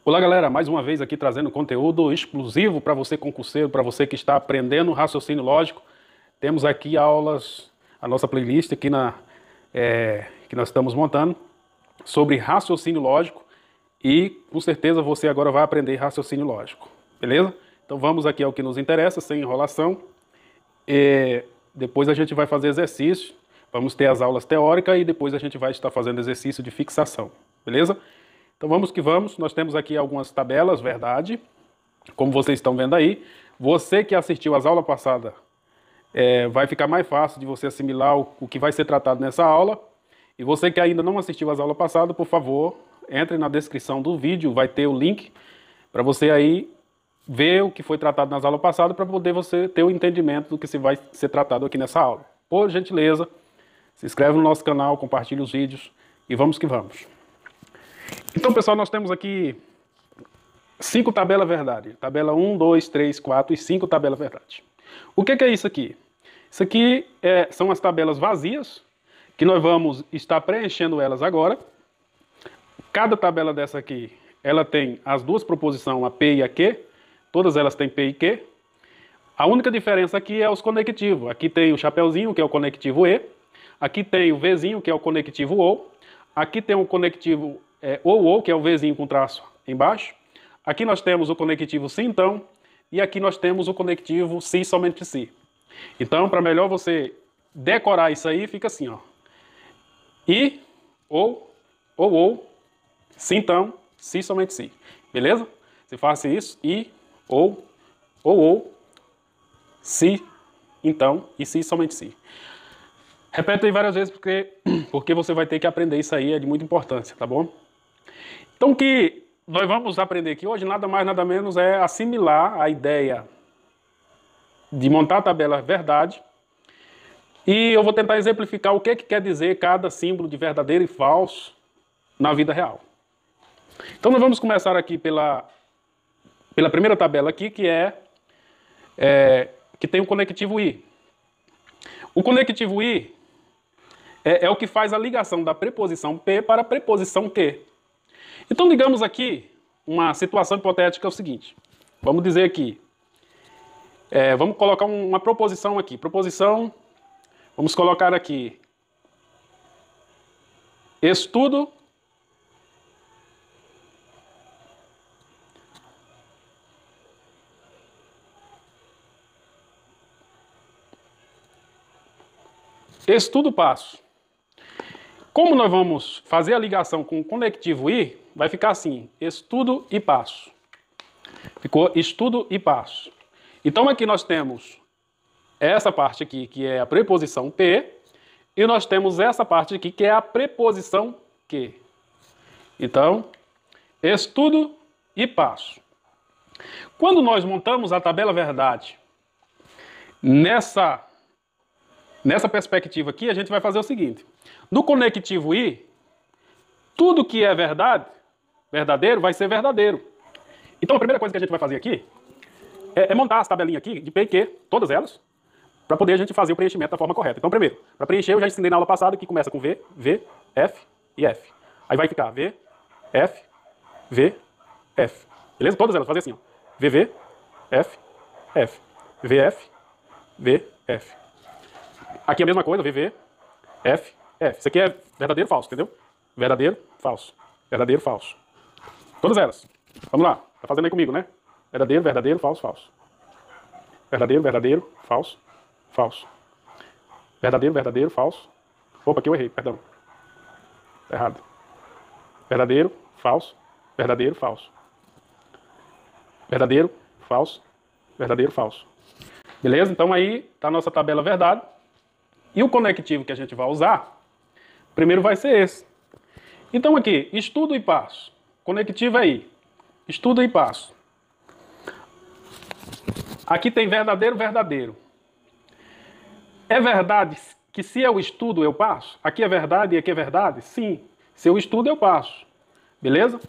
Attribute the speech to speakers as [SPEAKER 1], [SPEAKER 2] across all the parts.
[SPEAKER 1] Olá galera, mais uma vez aqui trazendo conteúdo exclusivo para você concurseiro, para você que está aprendendo raciocínio lógico. Temos aqui aulas, a nossa playlist aqui que nós estamos montando sobre raciocínio lógico e com certeza você agora vai aprender raciocínio lógico, beleza? Então vamos aqui ao que nos interessa, sem enrolação. Depois a gente vai fazer exercício, vamos ter as aulas teóricas e depois a gente vai estar fazendo exercício de fixação, beleza? Então vamos que vamos, nós temos aqui algumas tabelas, verdade, como vocês estão vendo aí. Você que assistiu às aulas passadas, vai ficar mais fácil de você assimilar o que vai ser tratado nessa aula. E você que ainda não assistiu às aulas passadas, por favor, entre na descrição do vídeo, vai ter o link para você aí ver o que foi tratado nas aulas passadas, para poder você ter o entendimento do que se vai ser tratado aqui nessa aula. Por gentileza, se inscreve no nosso canal, compartilhe os vídeos e vamos que vamos. Então, pessoal, nós temos aqui 5 tabelas verdade. Tabela 1, 2, 3, 4 e 5 tabelas verdade. O que é isso aqui? Isso aqui são as tabelas vazias, que nós vamos estar preenchendo elas agora. Cada tabela dessa aqui, ela tem as duas proposições, a P e a Q. Todas elas têm P e Q. A única diferença aqui é os conectivos. Aqui tem o chapeuzinho, que é o conectivo E. Aqui tem o Vzinho, que é o conectivo OU. Aqui tem o conectivo OU, que é o Vzinho com traço embaixo. Aqui nós temos o conectivo si, então. E aqui nós temos o conectivo si, somente si. Então, para melhor você decorar isso aí, fica assim, ó. I, ou, si, então, si, somente si. Beleza? Você faz isso, I, ou, si, então, e si, somente si. Repete aí várias vezes, porque você vai ter que aprender isso aí, é de muita importância, tá bom? Então, o que nós vamos aprender aqui hoje, nada mais, nada menos, é assimilar a ideia de montar a tabela verdade. E eu vou tentar exemplificar o que quer dizer cada símbolo de verdadeiro e falso na vida real. Então, nós vamos começar aqui pela primeira tabela aqui, que tem o conectivo I. O conectivo I é o que faz a ligação da preposição P para a preposição Q. Então, digamos aqui, uma situação hipotética é o seguinte. Vamos dizer aqui, vamos colocar uma proposição aqui. Proposição, vamos colocar aqui, estudo passo. Como nós vamos fazer a ligação com o conectivo I, vai ficar assim, estudo e passo. Ficou estudo e passo. Então aqui nós temos essa parte aqui, que é a preposição P, e nós temos essa parte aqui, que é a preposição Q. Então, estudo e passo. Quando nós montamos a tabela verdade nessa perspectiva aqui, a gente vai fazer o seguinte. No conectivo I, tudo que é verdade, verdadeiro, vai ser verdadeiro. Então a primeira coisa que a gente vai fazer aqui é montar as tabelinhas aqui de P e Q, todas elas, para poder a gente fazer o preenchimento da forma correta. Então primeiro, para preencher eu já ensinei na aula passada que começa com V, F e F. Aí vai ficar V, F, beleza? Todas elas, fazer assim, ó. VV, F, VF, VF. Aqui a mesma coisa, VV, F. Isso aqui é verdadeiro, falso, entendeu? Verdadeiro, falso. Verdadeiro, falso. Todas elas. Vamos lá. Tá fazendo aí comigo, né? Verdadeiro, falso, falso. Verdadeiro, falso, falso. Verdadeiro, falso. Opa, aqui eu errei, perdão. Tá errado. Verdadeiro, falso. Verdadeiro, falso. Verdadeiro, falso. Verdadeiro, falso. Beleza? Então aí tá a nossa tabela verdade. E o conectivo que a gente vai usar, primeiro vai ser esse. Então aqui, estudo e passo. Conectivo aí. Estudo e passo. Aqui tem verdadeiro, verdadeiro. É verdade que se eu estudo, eu passo? Aqui é verdade e aqui é verdade? Sim. Se eu estudo, eu passo. Beleza?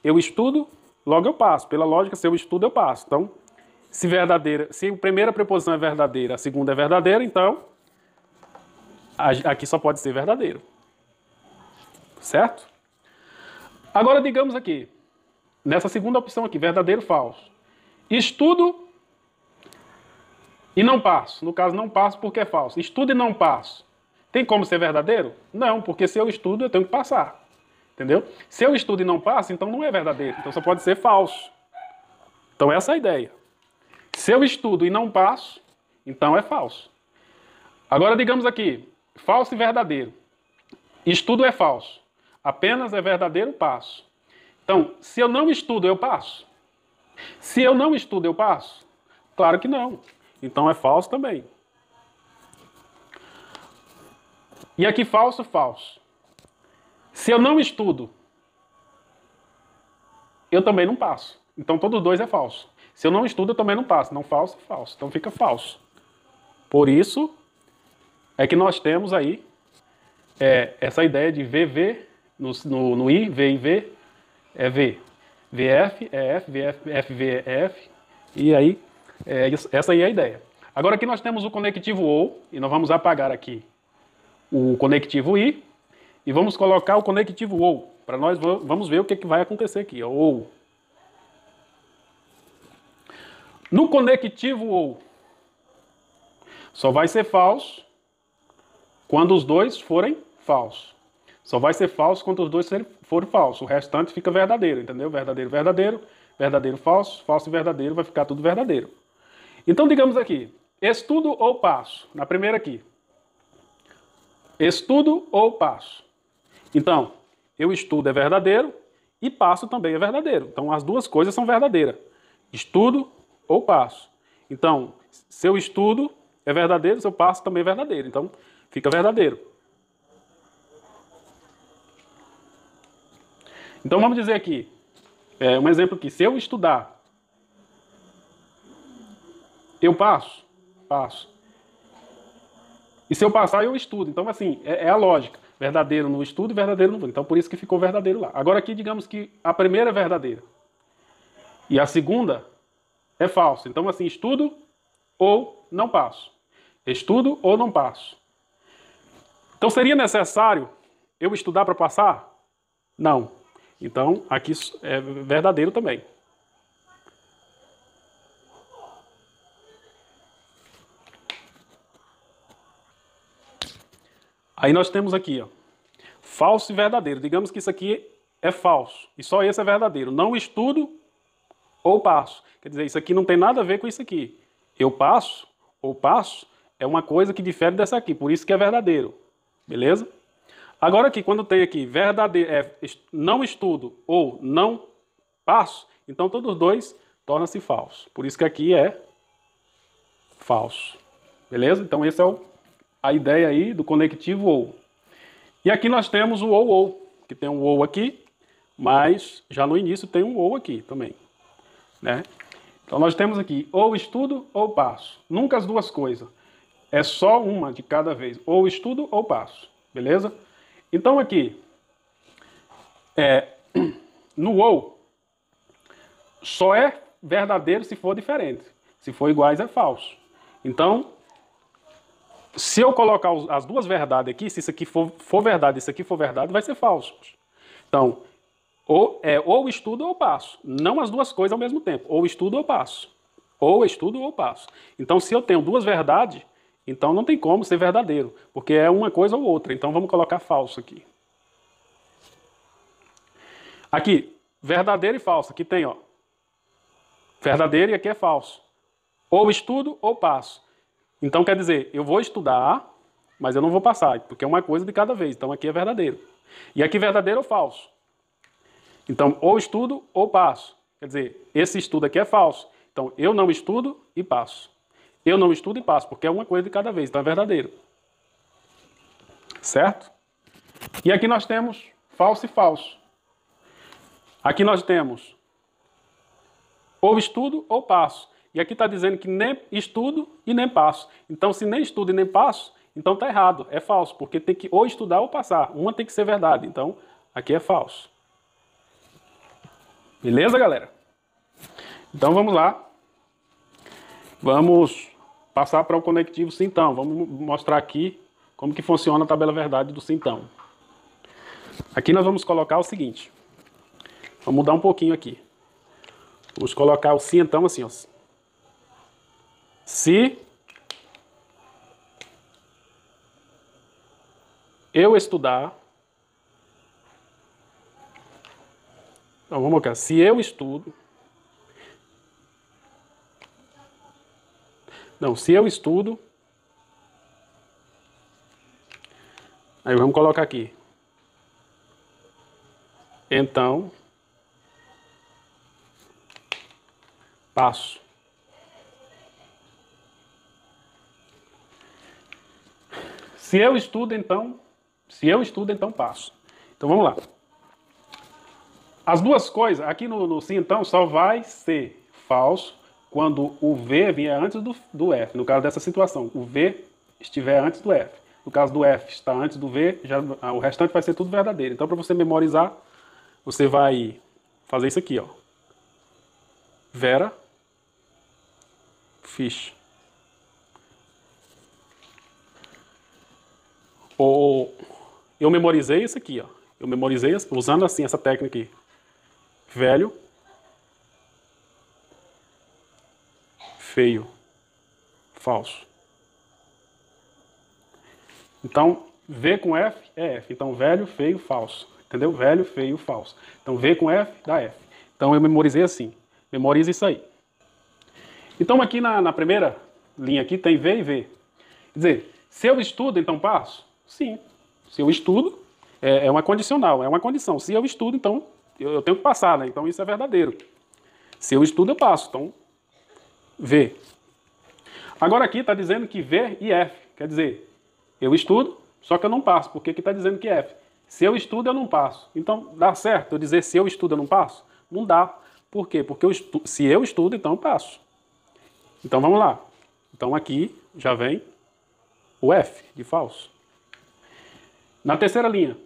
[SPEAKER 1] Eu estudo, logo eu passo. Pela lógica, se eu estudo, eu passo. Então, se a primeira preposição é verdadeira, a segunda é verdadeira, então aqui só pode ser verdadeiro. certo? Agora, digamos aqui, nessa segunda opção aqui, verdadeiro ou falso. Estudo e não passo. No caso, não passo porque é falso. Estudo e não passo. Tem como ser verdadeiro? Não, porque se eu estudo, eu tenho que passar. Entendeu? Se eu estudo e não passo, então não é verdadeiro. Então só pode ser falso. Então essa é a ideia. Se eu estudo e não passo, então é falso. Agora, digamos aqui, falso e verdadeiro. Estudo é falso. Apenas é verdadeiro, passo. Então, se eu não estudo, eu passo? Se eu não estudo, eu passo? Claro que não. Então é falso também. E aqui falso, falso. Se eu não estudo, eu também não passo. Então todos dois é falso. Se eu não estudo, eu também não passo. Não falso, falso. Então fica falso. Por isso é que nós temos aí essa ideia de VV no I, V e V é V. VF é F, VF, FV é F. E aí, essa aí é a ideia. Agora aqui nós temos o conectivo OU, e nós vamos apagar aqui o conectivo I, e vamos colocar o conectivo OU. Para nós, vamos ver o que vai acontecer aqui. OU. No conectivo OU, só vai ser falso quando os dois forem falsos. Só vai ser falso quando os dois forem falsos. O restante fica verdadeiro, entendeu? Verdadeiro, verdadeiro, verdadeiro, falso, falso e verdadeiro, vai ficar tudo verdadeiro. Então, digamos aqui, estudo ou passo? Na primeira aqui. Estudo ou passo? Então, eu estudo é verdadeiro e passo também é verdadeiro. Então, as duas coisas são verdadeiras. Estudo ou passo. Então, se eu estudo é verdadeiro, se eu passo também é verdadeiro. Então, fica verdadeiro. Então, vamos dizer aqui, um exemplo aqui. Se eu estudar, eu passo? Passo. E se eu passar, eu estudo. Então, assim, é a lógica. Verdadeiro no estudo e verdadeiro no estudo. Então, por isso que ficou verdadeiro lá. Agora aqui, digamos que a primeira é verdadeira. E a segunda é falsa. Então, assim, estudo ou não passo. Estudo ou não passo. Então, seria necessário eu estudar para passar? Não. Então, aqui é verdadeiro também. Aí nós temos aqui, ó, falso e verdadeiro. Digamos que isso aqui é falso e só esse é verdadeiro. Não estudo ou passo. Quer dizer, isso aqui não tem nada a ver com isso aqui. Eu passo ou passo é uma coisa que difere dessa aqui, por isso que é verdadeiro. Beleza? Agora aqui, quando tem aqui verdadeiro, não estudo ou não passo, então todos os dois tornam-se falsos. Por isso que aqui é falso. Beleza? Então essa é a ideia aí do conectivo OU. E aqui nós temos o OU, que tem um OU aqui, mas já no início tem um OU aqui também. Né? Então nós temos aqui ou estudo ou passo. Nunca as duas coisas. É só uma de cada vez. Ou estudo ou passo. Beleza? Então aqui, no OU, só é verdadeiro se for diferente. Se for iguais, é falso. Então, se eu colocar as duas verdades aqui, se isso aqui for verdade e isso aqui for verdade, vai ser falso. Então, ou estudo ou passo. Não as duas coisas ao mesmo tempo. Ou estudo ou passo. Ou estudo ou passo. Então, se eu tenho duas verdades, então não tem como ser verdadeiro, porque é uma coisa ou outra. Então vamos colocar falso aqui. Aqui, verdadeiro e falso. Aqui tem, ó, verdadeiro e aqui é falso. Ou estudo ou passo. Então quer dizer, eu vou estudar, mas eu não vou passar, porque é uma coisa de cada vez. Então aqui é verdadeiro. E aqui verdadeiro ou falso. Então ou estudo ou passo. Quer dizer, esse estudo aqui é falso. Então eu não estudo e passo. Eu não estudo e passo, porque é uma coisa de cada vez, então é verdadeiro. Certo? E aqui nós temos falso e falso. Aqui nós temos ou estudo ou passo. E aqui está dizendo que nem estudo e nem passo. Então, se nem estudo e nem passo, então está errado, é falso, porque tem que ou estudar ou passar. Uma tem que ser verdade, então aqui é falso. Beleza, galera? Então vamos lá. Vamos passar para o conectivo sintão. Vamos mostrar aqui como que funciona a tabela verdade do sintão. Aqui nós vamos colocar o seguinte. Vamos mudar um pouquinho aqui. Vamos colocar o se então assim, ó. Se eu estudar... Então, vamos colocar. Se eu estudo... Não, se eu estudo... Aí vamos colocar aqui. Então... passo. Se eu estudo, então passo. Então vamos lá. As duas coisas, aqui no sim, então, só vai ser falso quando o V vier antes do F. No caso dessa situação, o V estiver antes do F. No caso do F está antes do V, o restante vai ser tudo verdadeiro. Então, para você memorizar, você vai fazer isso aqui, ó. Vera Fish. Ou eu memorizei isso aqui, ó. Eu memorizei usando assim essa técnica aqui. Velho, feio, falso. Então, V com F é F. Então, velho, feio, falso. Entendeu? Velho, feio, falso. Então, V com F dá F. Então, eu memorizei assim. Memorize isso aí. Então, aqui na primeira linha aqui tem V e V. Quer dizer, se eu estudo, então passo? Sim. Se eu estudo, é uma condicional, é uma condição. Se eu estudo, então eu tenho que passar, né? Então, isso é verdadeiro. Se eu estudo, eu passo. Então, V. Agora aqui está dizendo que V e F. Quer dizer, eu estudo, só que eu não passo. Por que está dizendo que é F? Se eu estudo, eu não passo. Então, dá certo eu dizer se eu estudo, eu não passo? Não dá. Por quê? Porque se eu estudo, então eu passo. Então, vamos lá. Então, aqui já vem o F de falso. Na terceira linha,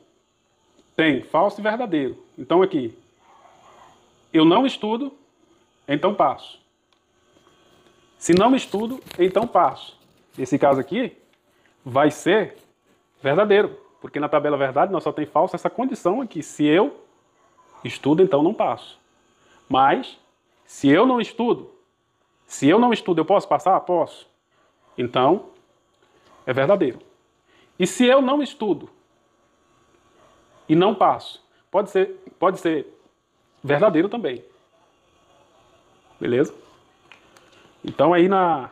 [SPEAKER 1] tem falso e verdadeiro. Então, aqui, eu não estudo, então passo. Se não estudo, então passo. Nesse caso aqui, vai ser verdadeiro, porque na tabela verdade nós só tem falso essa condição aqui. Se eu estudo, então não passo. Mas, se eu não estudo, eu posso passar? Posso. Então, é verdadeiro. E se eu não estudo e não passo, pode ser verdadeiro também. Beleza? Então, aí no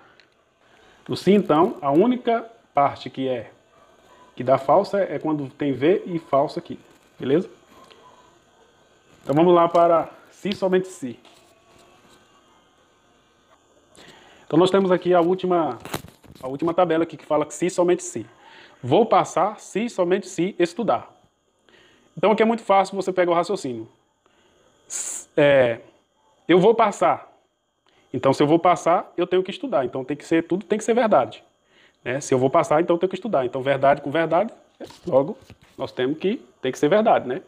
[SPEAKER 1] sim, então, a única parte que dá falsa é quando tem V e falso aqui. Beleza? Então, vamos lá para se, somente se. Então, nós temos aqui a última tabela aqui que fala que se, somente se. Vou passar se, somente se estudar. Então, aqui é muito fácil você pegar o raciocínio. Eu vou passar. Então, se eu vou passar, eu tenho que estudar. Então, tudo tem que ser verdade. Né? Se eu vou passar, então eu tenho que estudar. Então, verdade com verdade, logo, nós tem que ser verdade, né?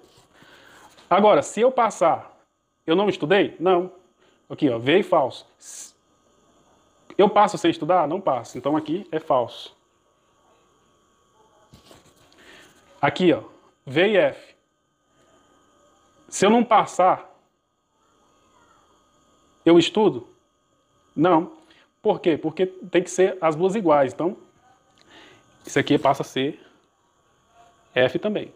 [SPEAKER 1] Agora, se eu passar, eu não estudei? Não. Aqui, ó, V e falso. Eu passo sem estudar? Não passo. Então, aqui é falso. Aqui, ó, V e F. Se eu não passar, eu estudo? Não. Por quê? Porque tem que ser as duas iguais. Então, isso aqui passa a ser F também.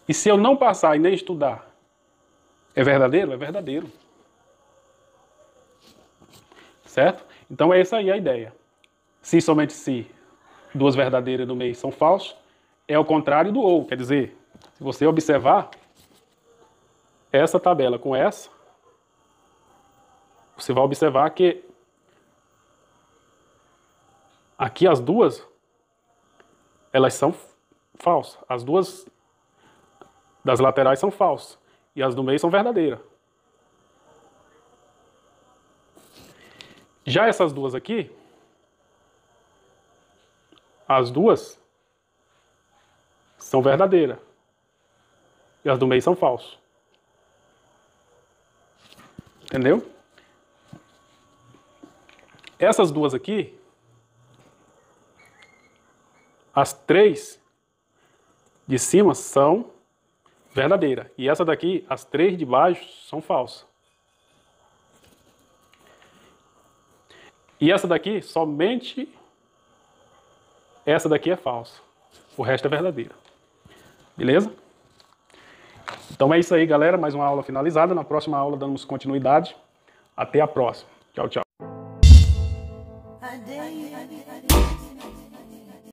[SPEAKER 1] E se eu não passar e nem estudar, é verdadeiro? É verdadeiro. Certo? Então é essa aí a ideia. Se, somente se, duas verdadeiras no meio são falsos, é o contrário do ou. Quer dizer, se você observar essa tabela com essa, você vai observar que aqui as duas, elas são falsas. As duas das laterais são falsas. E as do meio são verdadeiras. Já essas duas aqui, as duas são verdadeiras. E as do meio são falsas. Entendeu? Essas duas aqui, as três de cima são verdadeira. E essa daqui, as 3 de baixo, são falsas. E essa daqui, somente essa daqui é falsa. O resto é verdadeira. Beleza? Então é isso aí, galera. Mais uma aula finalizada. Na próxima aula damos continuidade. Até a próxima. Tchau, tchau.